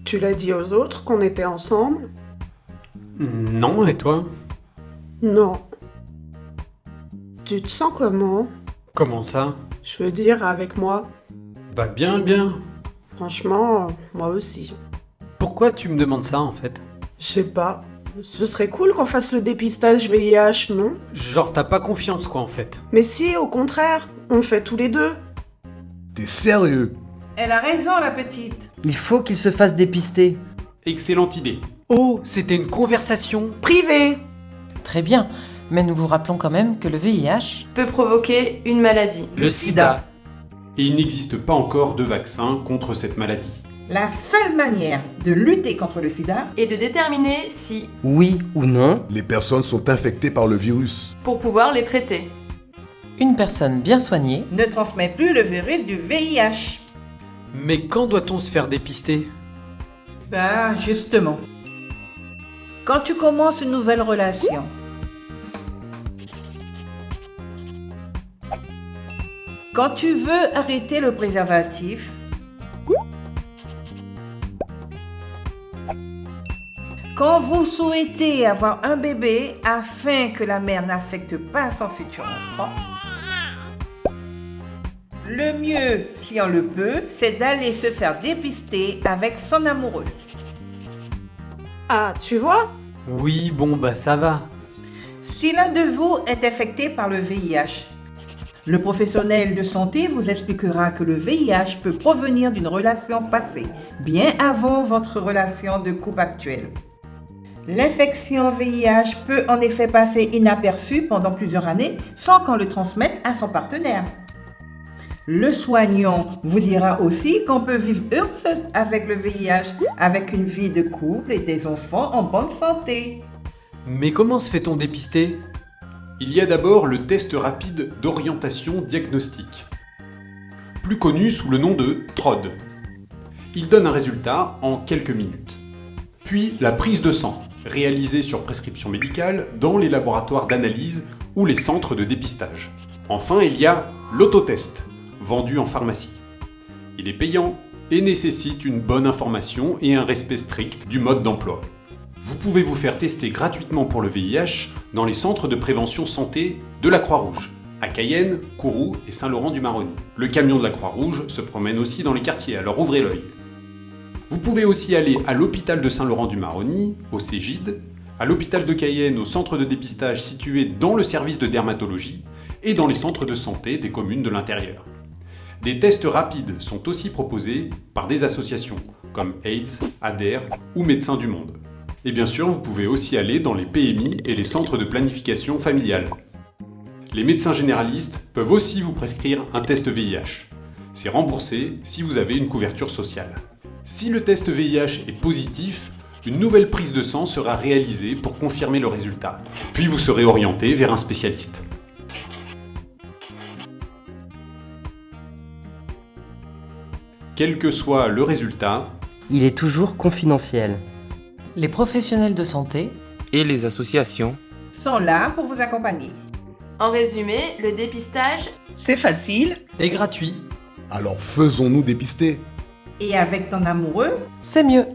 Tu l'as dit aux autres qu'on était ensemble? Non, et toi? Non. Tu te sens comment? Comment ça? Je veux dire, avec moi. Bah bien, bien. Franchement, moi aussi. Pourquoi tu me demandes ça en fait? Je sais pas. Ce serait cool qu'on fasse le dépistage VIH, non? Genre t'as pas confiance quoi en fait. Mais si, au contraire, on le fait tous les deux. T'es sérieux? Elle a raison, la petite. Il faut qu'il se fasse dépister. Excellente idée. Oh, c'était une conversation. Privé! Très bien, mais nous vous rappelons quand même que le VIH... peut provoquer une maladie. Le sida. Et il n'existe pas encore de vaccin contre cette maladie. La seule manière de lutter contre le sida, Et de déterminer si, Oui ou non, Les personnes sont infectées par le virus. pour pouvoir les traiter. Une personne bien soignée ne transmet plus le virus du VIH. Mais quand doit-on se faire dépister? Ben, justement. Quand tu commences une nouvelle relation, quand tu veux arrêter le préservatif, quand vous souhaitez avoir un bébé afin que la mère n'affecte pas son futur enfant, le mieux, si on le peut, c'est d'aller se faire dépister avec son amoureux. Ah, tu vois? Oui, bon bah ça va. Si l'un de vous est infecté par le VIH, le professionnel de santé vous expliquera que le VIH peut provenir d'une relation passée, bien avant votre relation de couple actuelle. L'infection VIH peut en effet passer inaperçue pendant plusieurs années sans qu'on le transmette à son partenaire. Le soignant vous dira aussi qu'on peut vivre heureux avec le VIH, avec une vie de couple et des enfants en bonne santé. Mais comment se fait-on dépister? Il y a d'abord le test rapide d'orientation diagnostique, plus connu sous le nom de TROD. Il donne un résultat en quelques minutes. Puis la prise de sang, réalisée sur prescription médicale dans les laboratoires d'analyse ou les centres de dépistage. Enfin, il y a l'autotest, vendu en pharmacie. Il est payant et nécessite une bonne information et un respect strict du mode d'emploi. Vous pouvez vous faire tester gratuitement pour le VIH dans les centres de prévention santé de la Croix-Rouge, à Cayenne, Kourou et Saint-Laurent-du-Maroni. Le camion de la Croix-Rouge se promène aussi dans les quartiers, alors ouvrez l'œil. Vous pouvez aussi aller à l'hôpital de Saint-Laurent-du-Maroni, au Cégide, à l'hôpital de Cayenne, au centre de dépistage situé dans le service de dermatologie, et dans les centres de santé des communes de l'intérieur. Des tests rapides sont aussi proposés par des associations comme AIDS, ADER ou Médecins du Monde. Et bien sûr, vous pouvez aussi aller dans les PMI et les centres de planification familiale. Les médecins généralistes peuvent aussi vous prescrire un test VIH. C'est remboursé si vous avez une couverture sociale. Si le test VIH est positif, une nouvelle prise de sang sera réalisée pour confirmer le résultat. Puis vous serez orienté vers un spécialiste. Quel que soit le résultat, il est toujours confidentiel. Les professionnels de santé et les associations Sont là pour vous accompagner. En résumé, le dépistage C'est facile. est gratuit. Alors faisons-nous dépister. Et avec ton amoureux, c'est mieux.